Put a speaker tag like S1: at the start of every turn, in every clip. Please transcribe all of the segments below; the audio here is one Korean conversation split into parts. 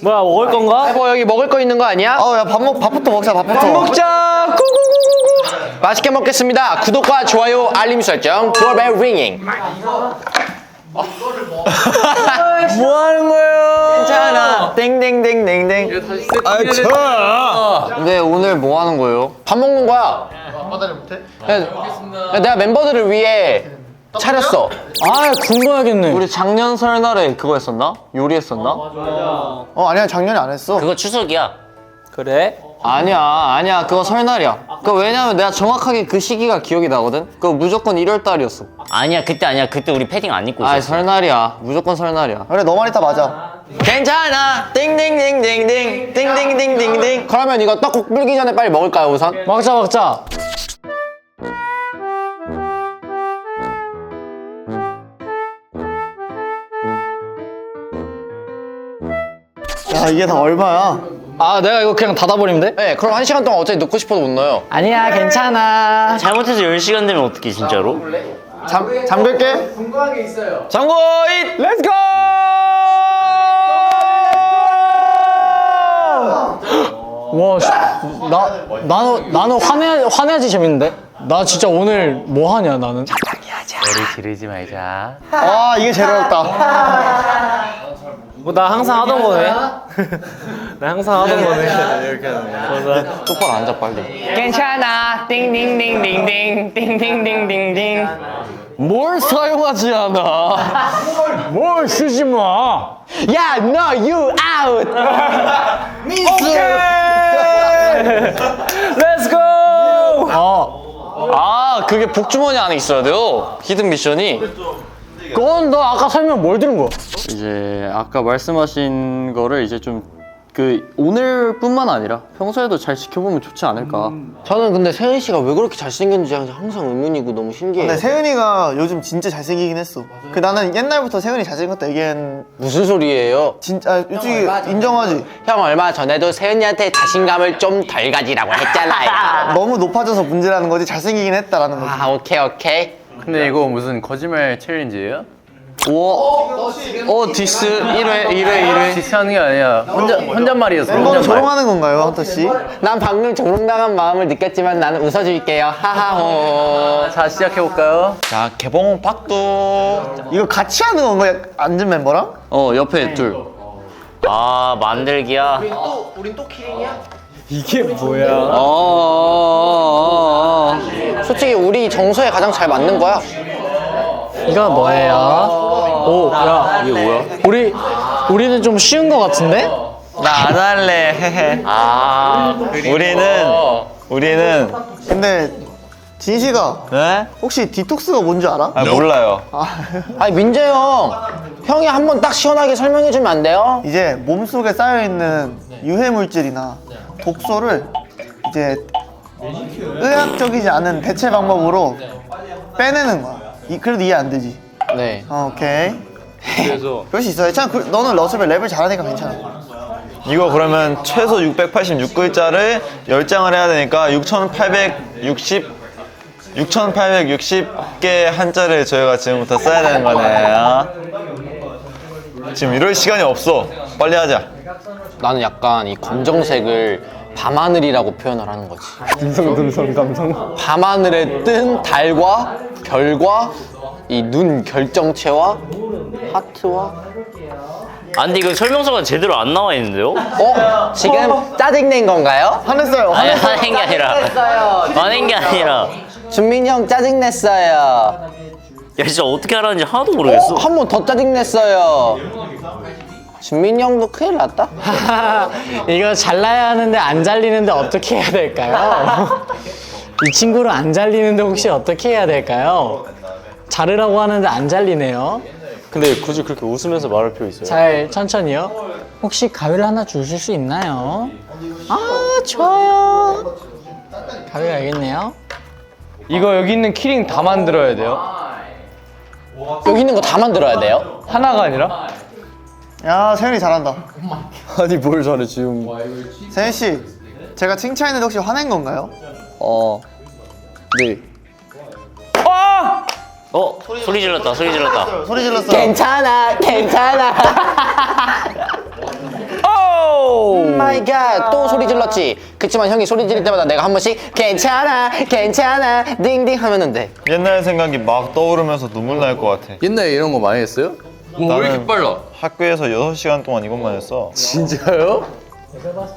S1: 뭐야 먹을 건가?
S2: 뭐 여기 먹을 거 있는 거 아니야?
S3: 야 밥부터 먹자.
S2: 밥 먹자. 구구구구구. 맛있게 먹겠습니다. 구독과 좋아요, 알림 설정, 도어벨 링잉.
S1: 뭐 하는 거예요?
S2: 괜찮아. 땡땡땡땡땡.
S3: 근데 오늘 뭐 하는 거예요?
S2: 밥 먹는 거야.
S3: 바다를 못해?
S2: 내가 멤버들을 위해 차렸어.
S1: 아 굶어야겠네.
S3: 우리 작년 설날에 그거 했었나? 요리했었나? 아니야 작년에 안 했어.
S4: 그거 추석이야.
S1: 그래?
S3: 아니야 그거 설날이야. 그거 왜냐면 내가 정확하게 그 시기가 기억이 나거든. 그거 무조건 1월 달이었어.
S4: 아니야 그때 우리 패딩 안 입고
S3: 아
S4: 있었어.
S3: 설날이야. 무조건 설날이야. 그래 너 말이 다 맞아.
S2: 괜찮아. 띵띵띵띵띵. 띵띵띵띵띵. 그러면 이거 떡국 불기 전에 빨리 먹을까요, 우선?
S1: 먹자.
S3: 야 이게 다 얼마야?
S1: 아 내가 이거 그냥 닫아버리면 돼?
S2: 네, 그럼 1시간 동안 어차피 넣고 싶어도 못 넣어요.
S1: 아니야 괜찮아.
S4: 잘못해서 10시간 되면 어떡해 진짜로?
S3: 잠글게.
S2: 장고잇!
S1: 렛츠고! 와, 나는 화내야지 재밌는데? 나 진짜 오늘 뭐 하냐 나는?
S4: 머리 지르지 말자.
S3: 아 이게 제일 어렵다.
S1: 뭐 나 항상 하던 거네. 나 항상 하던 거네. 이렇게 하는 거.
S2: 똑바로 앉아, 빨리. 괜찮아. 띵띵띵띵띵. 띵띵띵띵띵.
S1: 뭘 사용하지 않아? 뭘 쓰지 마.
S2: 야, no, you out!
S1: 렛츠고!
S2: 그게 복주머니 안에 있어야 돼요. 히든 미션이.
S1: 그건 너 아까 설명 뭘 들은 거야?
S3: 이제 아까 말씀하신 거를 이제 좀 그 오늘뿐만 아니라 평소에도 잘 지켜보면 좋지 않을까.
S2: 저는 근데 세은 씨가 왜 그렇게 잘생겼는지 항상 의문이고 너무 신기해요.
S5: 근데 세은이가 요즘 진짜 잘생기긴 했어. 그 나는 옛날부터 세은이 잘생겼다 얘기한
S2: 무슨 소리예요?
S5: 진짜 솔직히 인정하지.
S2: 형 얼마 전에도 세은이한테 자신감을 좀 덜 가지라고 했잖아요.
S5: 너무 높아져서 문제라는 거지 잘생기긴 했다라는 거지.
S2: 아, 오케이.
S6: 근데 이거 무슨 거짓말 챌린지예요?
S2: 디스 1회.
S6: 디스하는 게 아니야. 혼잣말이었어.
S5: 멤버는 조롱하는 건가요, 헌터 씨?
S2: 난 방금 조롱당한 마음을 느꼈지만 나는 웃어줄게요. 하하호.
S6: 자 시작해볼까요?
S2: 자, 개봉 박두.
S5: 이거 같이 하는 건가? 앉은 멤버랑?
S3: 옆에 둘.
S4: 아 만들기야.
S1: 이게 뭐야?
S2: 솔직히 우리 정서에 가장 잘 맞는 거야.
S1: 이거 뭐예요? 오, 야,
S3: 이게 뭐야?
S1: 우리는 좀 쉬운 거 같은데?
S3: 나 안 할래. 헤헤. 우리는
S5: 근데 진씨가
S3: 네?
S5: 혹시 디톡스가 뭔지 알아?
S3: 몰라요.
S2: 아니, 민재 형. 형이 한번 딱 시원하게 설명해주면 안 돼요?
S5: 이제 몸속에 쌓여있는 유해물질이나 독소를 이제 의학적이지 않은 대체 방법으로 빼내는 거야. 그래도 이해 안 되지?
S2: 네.
S5: 오케이. 그럴 수 있어. 괜찮아. 너는 러스벨 랩을 잘하니까 괜찮아.
S7: 이거 그러면 최소 686글자를 10장을 해야 되니까 6,860개 한자를 저희가 지금부터 써야 되는 거네요. 지금 이럴 시간이 없어. 빨리 하자.
S2: 나는 약간 이 검정색을 밤하늘이라고 표현을 하는 거지.
S1: 듬성 감성.
S2: 밤하늘에 뜬 달과 별과 이 눈 결정체와 하트와
S4: 아 근데 이거 설명서가 제대로 안 나와 있는데요?
S2: 지금 짜증낸 건가요?
S5: 화냈어요.
S4: 아니 화낸 게 아니라. 화낸 게 아니라.
S2: 준민이 형 짜증냈어요.
S4: 야 진짜 어떻게 하라는지 하나도 모르겠어.
S2: 한 번 더 짜증냈어요. 준민이 형도 큰일 났다.
S1: 이거 잘라야 하는데 안 잘리는데 어떻게 해야 될까요? 이 친구를 안 잘리는데 혹시 어떻게 해야 될까요? 자르라고 하는데 안 잘리네요.
S3: 근데 굳이 그렇게 웃으면서 말할 필요 있어요?
S1: 잘 천천히요. 혹시 가위를 하나 주실 수 있나요? 아 좋아요. 가위가 여기 있네요.
S6: 이거 여기 있는 키링 다 만들어야 돼요?
S2: 여기 있는 거 다 만들어야 돼요?
S6: 하나가 아니라?
S5: 야, 세은이 잘한다.
S3: 아니 뭘 잘해 지금.
S5: 세은 씨, 제가 칭찬했는데 혹시 화낸 건가요?
S3: 네.
S4: 소리 질렀다 소리 질렀다.
S5: 소리 질렀어.
S2: 괜찮아, 괜찮아. 오 마이 갓, 또 소리 질렀지. 그치만 형이 소리 지를 때마다 내가 한 번씩 괜찮아, 괜찮아, 딩딩 하면은 돼.
S7: 옛날 생각이 막 떠오르면서 눈물 날 것 같아.
S6: 옛날에 이런 거 많이 했어요? 왜 이렇게 빨라?
S7: 학교에서 6시간 동안 이것만 했어.
S6: 진짜요?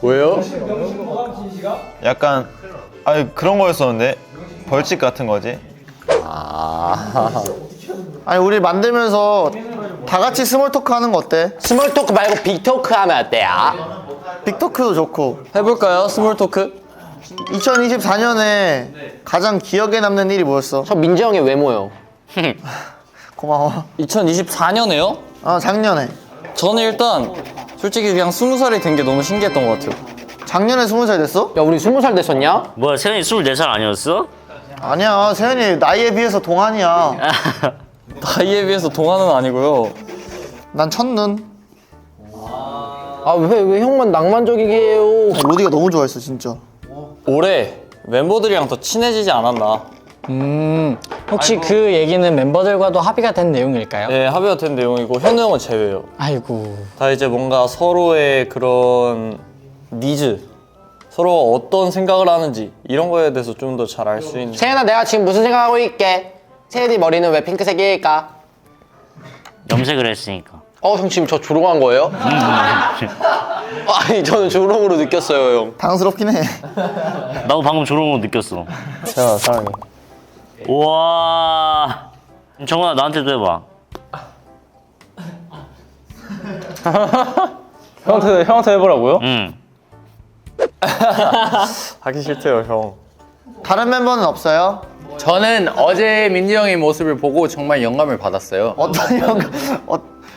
S6: 왜요?
S7: 약간 아니 그런 거였었는데 벌칙 같은 거지.
S5: 아니 우리 만들면서 다 같이 스몰 토크 하는 거 어때?
S2: 스몰 토크 말고 빅 토크 하면 어때요?
S5: 빅 토크도 좋고.
S3: 해볼까요? 스몰 토크?
S5: 2024년에 가장 기억에 남는 일이 뭐였어?
S2: 저 민재 형의 외모요.
S5: 고마워.
S3: 2024년에요?
S5: 작년에.
S3: 저는 일단 솔직히 그냥 20살이 된 게 너무 신기했던 것 같아요.
S5: 작년에 20살 됐어?
S2: 야 우리 20살 됐었냐?
S4: 뭐야 세현이 24살 아니었어?
S5: 아니야, 세현이 나이에 비해서 동안이야.
S3: 나이에 비해서 동안은 아니고요.
S5: 난 첫눈.
S2: 아 왜 형만 낭만적이게 해요?
S5: 로디가 너무 좋아했어, 진짜.
S3: 올해 멤버들이랑 더 친해지지 않았나.
S1: 혹시 그 얘기는 멤버들과도 합의가 된 내용일까요?
S3: 네, 합의가 된 내용이고 현우 형은 제외예요.
S1: 아이고.
S3: 다 이제 뭔가 서로의 그런 니즈, 서로가 어떤 생각을 하는지 이런 거에 대해서 좀 더 잘 알 수 있는.
S2: 세현아 내가 지금 무슨 생각하고 있게? 세현이 머리는 왜 핑크색일까?
S4: 염색을 했으니까.
S2: 형 지금 저 조롱한 거예요? 아니 저는 조롱으로 느꼈어요 형.
S5: 당스럽긴 해.
S4: 나도 방금 저런 거 느꼈어.
S3: 세현아 사랑해.
S4: 우와. 정훈아 나한테도 해봐.
S6: 형한테 해보라고요?
S4: 응.
S3: 하기 싫대요 형.
S5: 다른 멤버는 없어요?
S6: 저는 어제 민지 형의 모습을 보고 정말 영감을 받았어요.
S5: 어떤 형,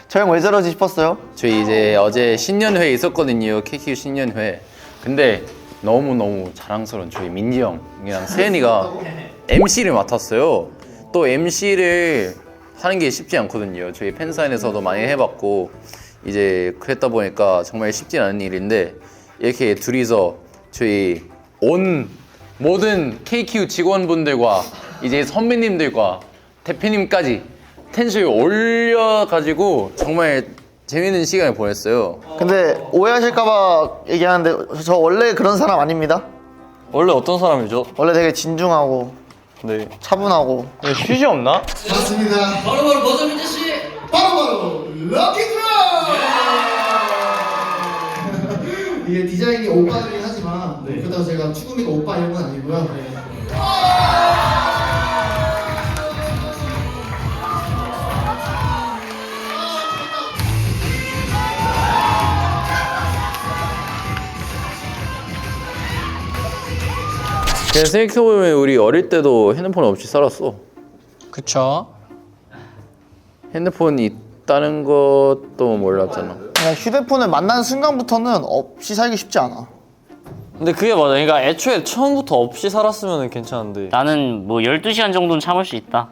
S5: 저 형 왜 저러지 싶었어요?
S6: 저희 이제 어제 신년회 있었거든요. KQ 신년회. 근데 너무너무 자랑스러운 저희 민지 형이랑 세현이가 MC를 맡았어요. 또 MC를 하는 게 쉽지 않거든요. 저희 팬사인에서도 많이 해봤고 이제 그랬다 보니까 정말 쉽지 않은 일인데 이렇게 둘이서 저희 온 모든 KQ 직원분들과 이제 선배님들과 대표님까지 텐션을 올려가지고 정말 재밌는 시간을 보냈어요.
S5: 근데 오해하실까봐 얘기하는데 저 원래 그런 사람 아닙니다.
S3: 원래 어떤 사람이죠?
S5: 원래 되게 진중하고
S3: 네.
S5: 차분하고.
S7: 휴지 없나?
S8: 맞습니다. 바로바로 뭐죠, 민재 씨? 바로바로 럭키 드롭! 이게 디자인이 오빠들이긴 하지만 그렇다고 제가 추구미가 오빠 이런 건 아니고요.
S6: 그냥 생각해보면 우리 어릴 때도 핸드폰 없이 살았어.
S1: 그쵸.
S6: 핸드폰이 있다는 것도 몰랐잖아.
S5: 그냥 휴대폰을 만난 순간부터는 없이 살기 쉽지 않아.
S3: 근데 그게 맞아. 그러니까 애초에 처음부터 없이 살았으면 괜찮은데.
S4: 나는 뭐 12시간 정도는 참을 수 있다.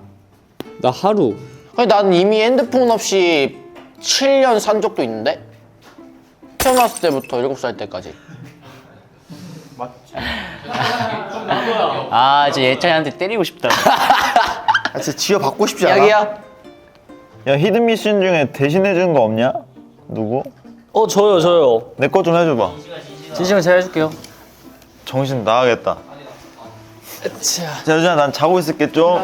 S3: 나 하루.
S2: 아니 난 이미 핸드폰 없이 7년 산 적도 있는데? 태어났을 때부터 7살 때까지.
S4: 아 진짜 예찬이한테 때리고 싶다.
S5: 진짜 지어받고 싶지 않아.
S2: 여기요.
S7: 야 히든 미션 중에 대신해 주는 거 없냐? 누구?
S3: 저요.
S7: 내 거 좀 해줘봐.
S3: 진심은 제가 해줄게요.
S7: 정신 나가겠다. 자 유진아 난 자고 있을게 좀.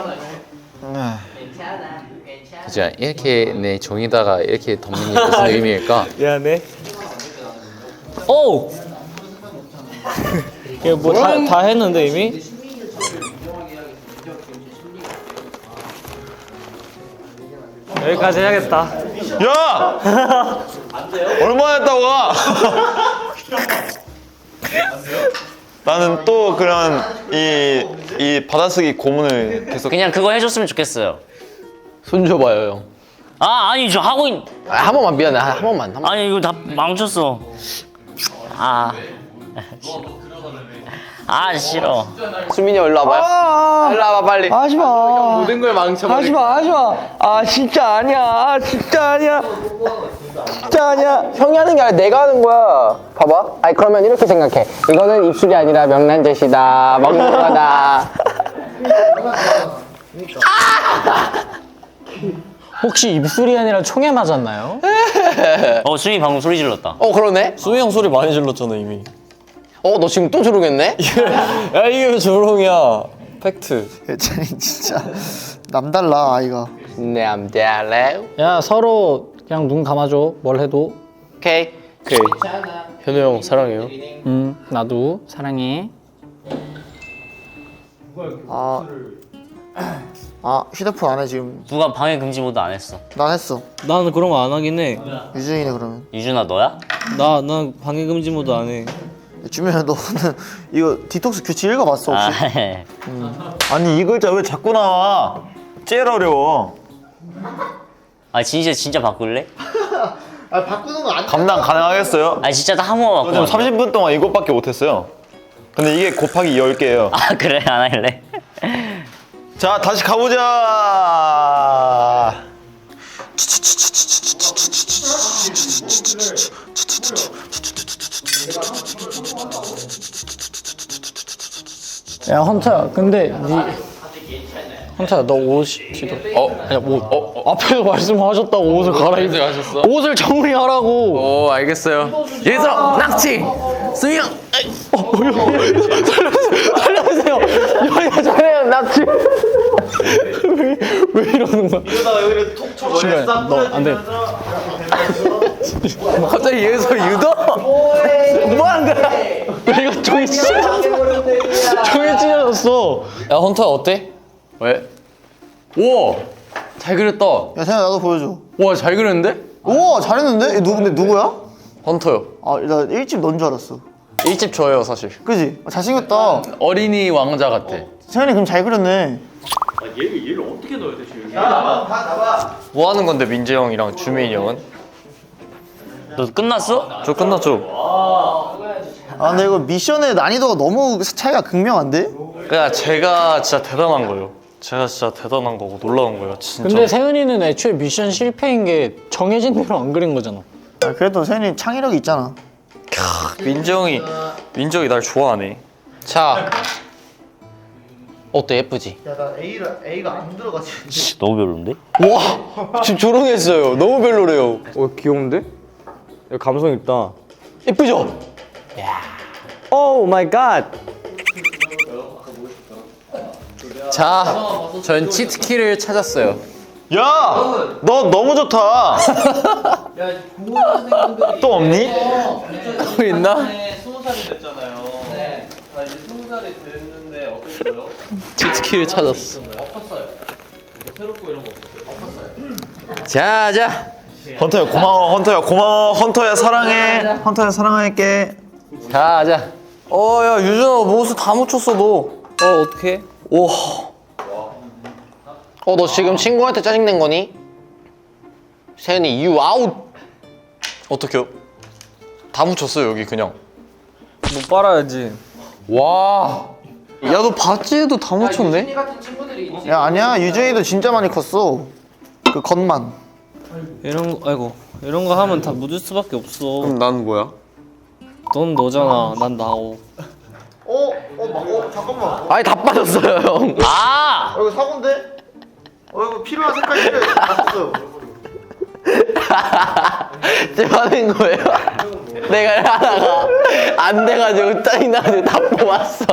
S6: 진짜 이렇게 내 종이다가 이렇게 덮는 게 무슨 의미일까?
S3: 미안해. 오! 이게 뭐 다 했는데 이미? 여기까지 해야겠다.
S7: 야! 얼마나 했다고 가? 나는 또 그런 이 받아쓰기 고문을 계속.
S4: 그냥 그거 해줬으면 좋겠어요.
S6: 손 줘봐요 형.
S4: 아 아니 저 하고 있.
S2: 한 번만 미안해. 한 번만.
S4: 아니 이거 다 망쳤어. 아. 아 싫어.
S2: 수민이 형 일로 와봐요. 일로 와봐 빨리.
S5: 하지마.
S6: 모든 걸 망쳐버려.
S5: 하지마. 아 진짜 아니야. 진짜 아니야. 진짜 아니야.
S2: 형이 하는 게 아니라 내가 하는 거야. 봐봐. 아니 그러면 이렇게 생각해. 이거는 입술이 아니라 명란젓이다. 먹는 거다.
S1: 혹시 입술이 아니라 총에 맞았나요?
S4: 수희 방금 소리 질렀다.
S2: 그러네?
S3: 수희 형 소리 많이 질렀잖아 이미.
S2: 너 지금 또 조르겠네?
S3: 야 이게 왜 조롱이야? 팩트.
S8: 예찬이 진짜 남달라 아이가.
S2: 남달래.
S1: 야 서로 그냥 눈 감아줘. 뭘 해도.
S2: 오케이.
S3: 현우 형 사랑해요.
S1: 나도 사랑해.
S8: 휴대폰 안 해 지금.
S4: 누가 방해 금지 모드 안 했어?
S8: 난 했어.
S5: 나는 그런 거 안 하긴 해.
S8: 유준이네 그러면.
S4: 유준아 너야?
S5: 난 방해 금지 모드 안 해.
S8: 주면 너는 이거 디톡스 규칙 읽어봤어 혹시?
S7: 아니 이 글자 왜 자꾸 나와? 제일 어려워.
S4: 진짜 바꿀래?
S8: 바꾸는 거 안.
S7: 감당 가능하겠어요?
S4: 진짜 딱 한 번만
S7: 저
S4: 바꿔.
S7: 지금 30분 동안 이것밖에 못했어요. 근데 이게 곱하기 10개예요.
S4: 그래 안 할래?
S7: 자 다시 가보자.
S1: 야 헌터야 근데 헌터야 너 옷이 아니 옷 앞에서 말씀하셨다고 옷을 갈아입고
S3: 하셨어?
S1: 옷을 정리하라고.
S3: 오 알겠어요. 얘들아 낙지. 수희 형.
S1: 살려주세요. 야 잘해요 낙지. 왜 이러는 거야? 이러다가 여기를 톡 쳐서 너안 돼.
S3: 갑자기 여기서 유도?
S1: 뭐 하는 거야? 이거 종이 찢어졌어. 종이 찢어졌어.
S3: 야 헌터야 어때? 왜? 우와 잘 그렸다.
S8: 야 세나 나도 보여줘.
S3: 와 잘 그렸는데?
S8: 우와 잘했는데? 근데 누구야?
S3: 헌터요.
S8: 나 1집 넌 줄 알았어.
S3: 1집 저예요 사실.
S8: 그지? 잘생겼다.
S3: 어린이 왕자 같아.
S8: 세현이 그럼 잘 그렸네.
S3: 뭐 하는 건데 민재 형이랑 주민이 형은?
S4: 너 끝났어?
S3: 저 끝났죠?
S8: 근데 이거 미션의 난이도가 너무 차이가 극명한데?
S3: 그냥 제가 진짜 대단한 거예요. 제가 진짜 대단한 거고 놀라운 거예요 진짜.
S1: 근데 세은이는 애초에 미션 실패인 게 정해진 대로 안 그린 거잖아.
S8: 그래도 세현이 창의력이 있잖아.
S3: 민재 형이 날 좋아하네.
S2: 자. 어때 예쁘지?
S8: 야 나 A가 안 들어가지.
S4: 너무 별론데?
S2: 와 지금 조롱했어요. 너무 별로래요.
S5: 귀여운데? 감성 있다.
S2: 예쁘죠?
S5: 오 마이 갓.
S3: 자, 전 치트키를 찾았어요.
S7: 야, 너 너무 좋다. 또 없니?
S3: 또 있나? 치트키를 찾았어. 자.
S7: 헌터야 고마워. 헌터야 고마워. 헌터야 사랑해. 헌터야 사랑할게.
S3: 자. 야 유준아 모습 다 묻혔어 너.
S5: 어떡해?
S2: 너 지금 친구한테 짜증낸 거니? 세현이 you out.
S3: 어떡해요? 다 묻혔어요 여기 그냥.
S5: 뭐 빨아야지.
S3: 와. 야 너 바지에도 다 묻혔네?
S8: 야 아니야 유준이도 진짜 많이 컸어. 그 겉만.
S5: 이런 거 하면 다 묻을 수밖에 없어.
S3: 그럼 난 뭐야?
S5: 넌 너잖아. 난 나오.
S8: 잠깐만.
S2: 아니 다 빠졌어요 형.
S8: 이거 사고인데? 이거 필요한 색깔이 났었어요.
S2: 지금 하는 거예요? 내가 하다가 안 돼가지고 짜증나가지고 다 뽑았어.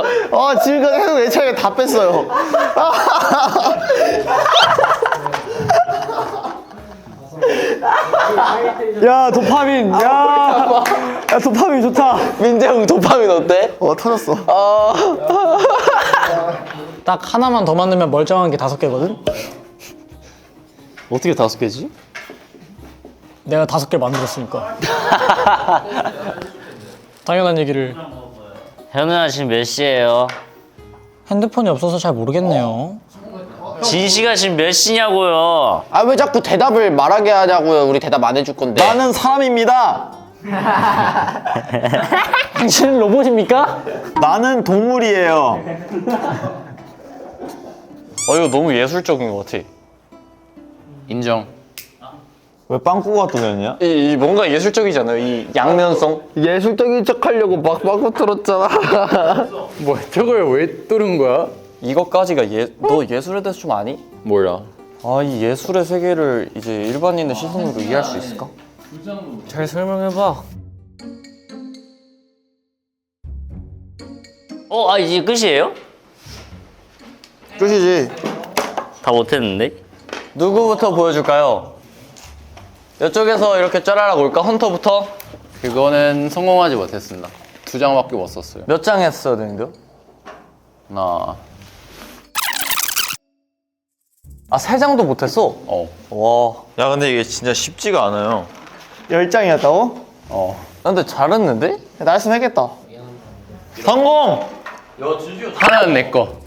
S8: 지금까지 해도 내 차이가 다 뺐어요.
S5: 야 도파민. 야 도파민 좋다.
S2: 민재 형 도파민 어때?
S8: 터졌어.
S1: 딱 하나만 더 만들면 멀쩡한 게 5개거든?
S3: 어떻게 5개지?
S1: 내가 5개 만들었으니까. 당연한 얘기를.
S4: 현우야 지금 몇 시예요?
S1: 핸드폰이 없어서 잘 모르겠네요.
S4: 진시가 지금 몇 시냐고요?
S2: 왜 자꾸 대답을 말하게 하냐고요. 우리 대답 안 해줄 건데.
S7: 나는 사람입니다.
S1: 당신은 로봇입니까?
S7: 나는 동물이에요.
S3: 이거 너무 예술적인 것 같아. 인정.
S7: 왜 빵꾸가 뚫렸냐?
S3: 이 뭔가 예술적이잖아요. 이 양면성.
S5: 예술적인 척 하려고 막 틀었잖아.
S3: 뭐야 저걸 왜 뚫은 거야? 이것까지가 너 예술에 대해서 좀 아니?
S6: 몰라.
S3: 아, 이 예술의 세계를 이제 일반인의 시선으로 이해할 수 있을까?
S5: 잘 설명해봐.
S4: 이제 끝이에요?
S2: 끝이지.
S4: 다 못했는데?
S3: 누구부터 보여줄까요? 이쪽에서 이렇게 짜라락 올까? 헌터부터?
S6: 그거는 성공하지 못했습니다. 2장밖에 못 썼어요.
S3: 몇 장 했어야 되는데요?
S6: 하나.
S3: 3장도 못했어? 와.
S7: 야 근데 이게 진짜 쉽지가 않아요.
S2: 10장이었다고?
S3: 근데 잘했는데?
S2: 나였으면 했겠다.
S7: 성공!
S6: 하나는 내 거.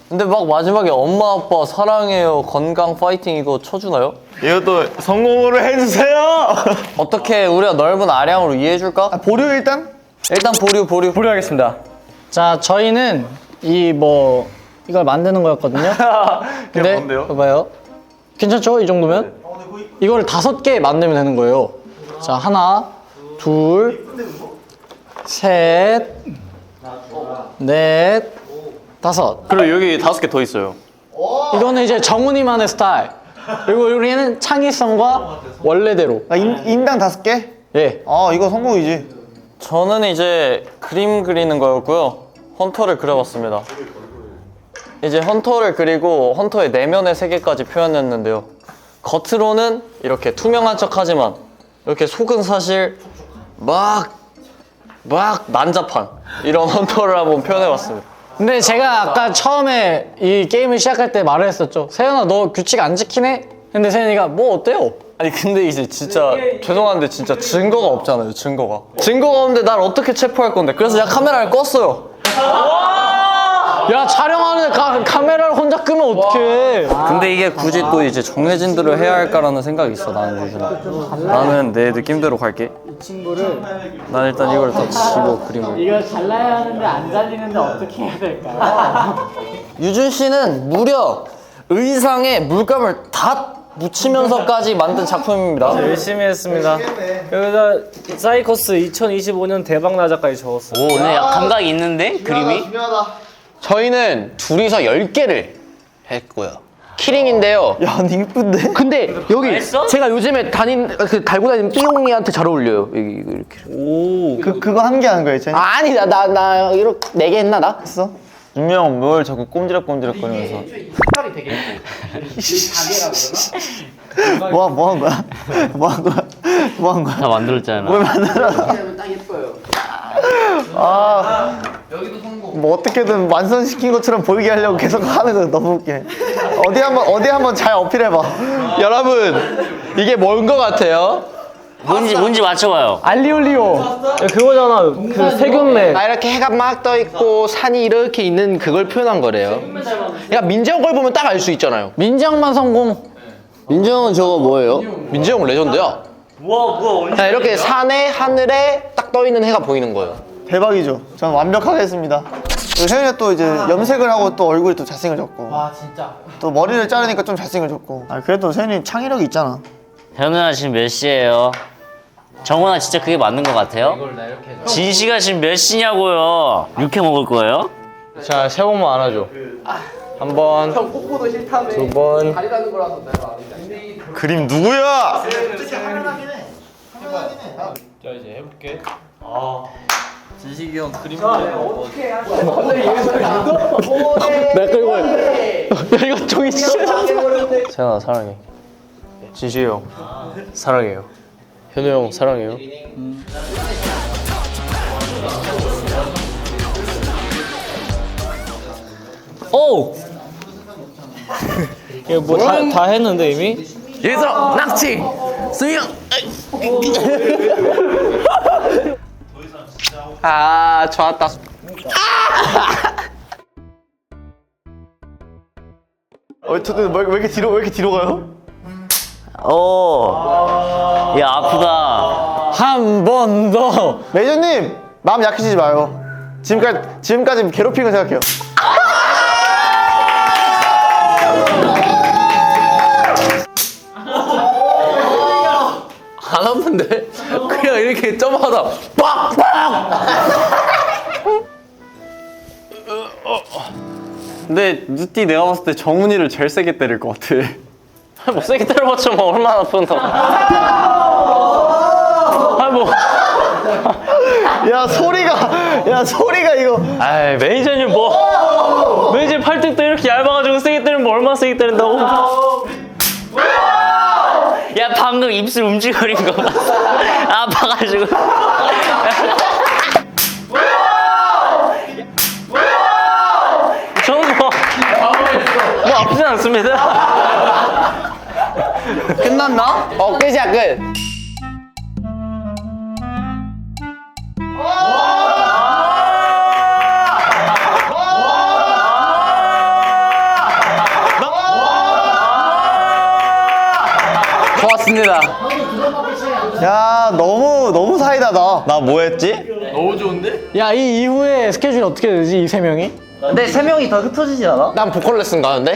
S3: 근데 막 마지막에 엄마 아빠 사랑해요 건강 파이팅 이거 쳐주나요?
S7: 이것도 성공으로 해주세요!
S3: 어떻게 우리가 넓은 아량으로 이해해줄까?
S2: 보류 일단?
S3: 일단 보류
S5: 보류하겠습니다.
S1: 자, 저희는 이걸 만드는 거였거든요. 근데
S7: 뭔데요?
S1: 봐봐요. 괜찮죠? 이 정도면? 이거를 5개 만들면 되는 거예요. 자, 하나, 둘, 셋, 넷, 5.
S3: 그리고 여기 5개 더 있어요.
S1: 이거는 이제 정훈이만의 스타일. 그리고 우리는 창의성과 원래대로.
S2: 인당 5개?
S1: 예.
S2: 이거 성공이지.
S3: 저는 이제 그림 그리는 거였고요. 헌터를 그려봤습니다. 이제 헌터를 그리고 헌터의 내면의 세계까지 표현했는데요. 겉으로는 이렇게 투명한 척하지만 이렇게 속은 사실 막 난잡한 이런 헌터를 한번 표현해봤습니다.
S1: 근데 제가 아까 처음에 이 게임을 시작할 때 말을 했었죠. 세연아, 너 규칙 안 지키네? 근데 세연이가 뭐 어때요?
S3: 아니 근데 이제 진짜 죄송한데 진짜 증거가 없잖아요. 증거가 없는데 날 어떻게 체포할 건데. 그래서 제가 카메라를 껐어요.
S1: 야, 촬영하는데 카메라를 혼자 끄면 어떡해.
S3: 근데 이게 굳이 또 이제 정해진 대로 해야 할까라는 생각이 있어. 나는 요즘 나는 내 느낌대로 갈게. 난 일단 이걸 다 집어 그림을.
S1: 이거 잘라야 하는데 안 잘리는데 어떻게 해야 될까요?
S3: 유준 씨는 무려 의상에 물감을 다 묻히면서까지 만든 작품입니다.
S5: 열심히 했습니다. 여기다 사이커스 2025년 대박 나자까지 적었어요.
S4: 오, 오늘 감각이 있는데? 그림이?
S2: 저희는 둘이서 10개를 했고요. 키링인데요.
S5: 야, 근데 이쁜데?
S2: 근데 여기
S4: 했어?
S2: 제가 요즘에 달고 다니는 삐용이한테 잘 어울려요. 여기 이렇게.
S5: 오.
S2: 그거 한 개 하는 거예요, 제? 아니, 나 이렇게 4개 했나 나? 했어?
S7: 분명 뭘 자꾸 꼼지락꼼지락 거리면서
S2: 뭐 한 거야? 뭐 한 거야?
S4: 다 만들었잖아.
S2: 뭐 어떻게든 완성시킨 것처럼 보이게 하려고 계속 하는 거 너무 웃기네. 어디 한번 잘 어필해봐. 여러분, 이게 뭔 거 같아요?
S4: 뭔지 맞춰봐요.
S5: 알리올리오. 야, 그거잖아. 그 세균맨.
S2: 이렇게 해가 막 떠 있고 산이 이렇게 있는 그걸 표현한 거래요. 그러니까 민재형 걸 보면 딱 알 수 있잖아요.
S1: 민지형만 성공.
S2: 민재형은 저거 뭐예요? 민재형 레전드야.
S4: 뭐야,
S2: 자, 이렇게 산에 하늘에 딱 떠 있는 해가 보이는 거예요.
S9: 대박이죠. 저는 완벽하게 했습니다. 세윤이가 또 이제 염색을 하고 또 얼굴이 또 잘생겨졌고. 와 진짜. 또 머리를 자르니까 좀 잘생겨졌고. 그래도 세윤이 창의력이 있잖아.
S4: 현우야 지금 몇 시예요? 정훈아 진짜 그게 맞는 것 같아요? 진씨가 지금 몇 시냐고요? 육회 먹을 거예요?
S3: 자, 세 번만 안아줘. 한 번, 두 번.
S7: 그림 누구야?
S3: 자, 이제 해볼게. 진식이 형 그림.
S1: 내가 끌고 야, 이거 종이 진짜.
S3: 세연아 사랑해. 진식이 형 사랑해요. 현우 형 사랑해요.
S5: 오! 이거 뭐 다 했는데 이미?
S2: 얘들아, 낙지! 수영! 좋았다.
S9: 왜 이렇게 뒤로 가요?
S4: 오, 야 아프다.
S1: 한 번 더.
S9: 매니저님 마음 약해지지 마요. 지금까지 괴롭힌 거 생각해요.
S3: 안 아픈데? 그냥 이렇게 점하다 빡빡! 근데 느띠 내가 봤을 때 정훈이를 제일 세게 때릴 것 같아.
S1: 뭐 세게 때려봤자 뭐 얼마나 아픈다고. 아 뭐.
S9: 야 소리가 이거.
S1: 아이 매니저님 뭐 매니저 팔뚝도 이렇게 얇아가지고 세게 때리면 뭐 얼마나 세게 때린다고.
S4: 야 방금 입술 움직거린 거 봤어. 아파가지고.
S1: 저는 뭐 아프진 않습니다.
S3: 끝났나?
S2: 끝이야 끝.
S3: 좋았습니다.
S9: 야 너무 사이다다.
S7: 나 뭐 했지?
S1: 야 이 이후에 스케줄이 어떻게 되지 이 세 명이?
S5: 근데 3명이 더 흩어지지 않아?
S2: 난 보컬 레슨 가는데?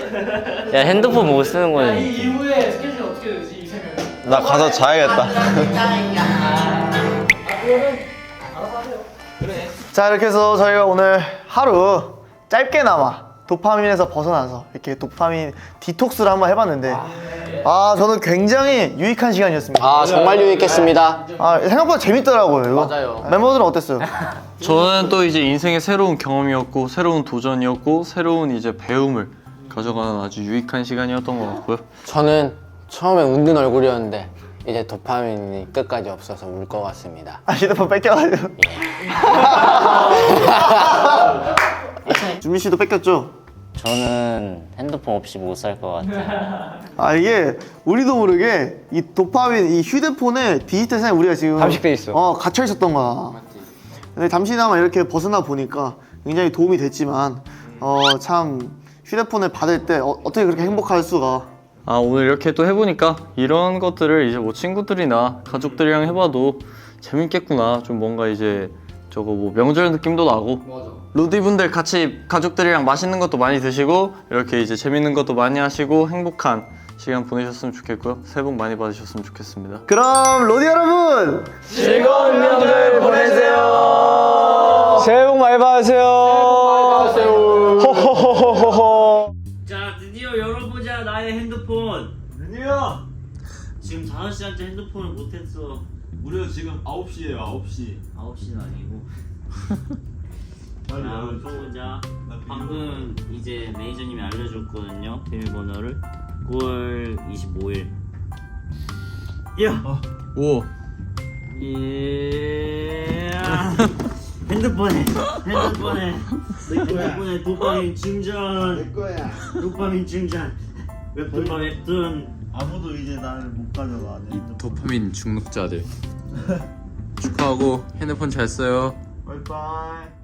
S4: 야 핸드폰 못 쓰는 거는.
S1: 이후에 스케줄이 어떻게 되지 이 세 명이?
S7: 나 가서 자야겠다.
S9: 자 이렇게 해서 저희가 오늘 하루 짧게나마 도파민에서 벗어나서 이렇게 도파민 디톡스를 한번 해봤는데 저는 굉장히 유익한 시간이었습니다.
S2: 아 정말 유익했습니다.
S9: 생각보다 재밌더라고요. 이거.
S2: 맞아요.
S9: 멤버들은 어땠어요?
S3: 저는 또 이제 인생의 새로운 경험이었고 새로운 도전이었고 새로운 이제 배움을 가져가는 아주 유익한 시간이었던 것 같고요.
S1: 저는 처음에 웃는 얼굴이었는데 이제 도파민이 끝까지 없어서 울 것 같습니다.
S9: 휴대폰 뺏겨가지고. 준민 씨도 뺏겼죠?
S4: 저는 핸드폰 없이 못 살 것 같아요.
S9: 이게 우리도 모르게 이 도파민 이 휴대폰에 디지털 세상에 우리가 지금
S2: 잠식돼 있어.
S9: 갇혀 있었던 거야. 근데 잠시나마 이렇게 벗어나 보니까 굉장히 도움이 됐지만 참 휴대폰을 받을 때 어떻게 그렇게 행복할 수가.
S3: 오늘 이렇게 또 해보니까 이런 것들을 이제 뭐 친구들이나 가족들이랑 해봐도 재밌겠구나. 좀 뭔가 이제 저거 뭐 명절 느낌도 나고. 로디분들 같이 가족들이랑 맛있는 것도 많이 드시고 이렇게 이제 재밌는 것도 많이 하시고 행복한 시간 보내셨으면 좋겠고요. 새해 복 많이 받으셨으면 좋겠습니다.
S9: 그럼 로디 여러분
S2: 즐거운 명절 보내세요.
S9: 새해 복 많이 받으세요. 호호호호호.
S4: 자 드디어 열어보자 나의 핸드폰. 드디어. 지금 5시간째 핸드폰을 못했어.
S7: 무려 지금 9시에요 9시.
S4: 9시는 아니고. 자 열어보자. 방금 이제 매니저님이 알려줬거든요 비밀번호를. 9월 25일. 야.
S3: 오.
S4: 예. 핸드폰에 도파민 충전. 내 거야. 도파민 충전. 웹툰.
S5: 아무도 이제 나를 못 가져가.
S6: 이 도파민 중독자들 축하하고 핸드폰 잘 써요.
S9: 바이바이.